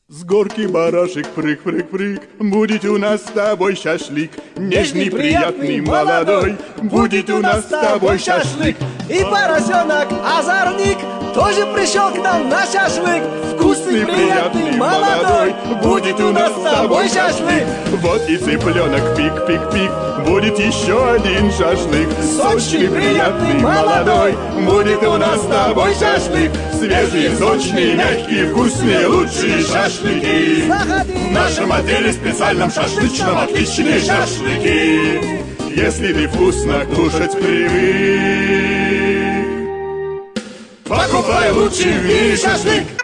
С горки барашек прыг-прыг-прыг, будет у нас с тобой шашлык. Нежный, приятный, молодой, будет у нас с тобой шашлык. И поросенок озорник тоже пришел к нам на шашлык. Вкусный, приятный, молодой, будет у нас с тобой шашлык. Вот и цыпленок пик-пик-пик, будет еще один шашлык. Сочный, приятный, молодой, будет у нас с тобой шашлык. Свежие, сочные, мягкие, вкусные, лучшие шашлыки. В нашем отеле специальном шашлычном отличные шашлыки. Если ты вкусно кушать привык, покупай лучший в мире шашлык.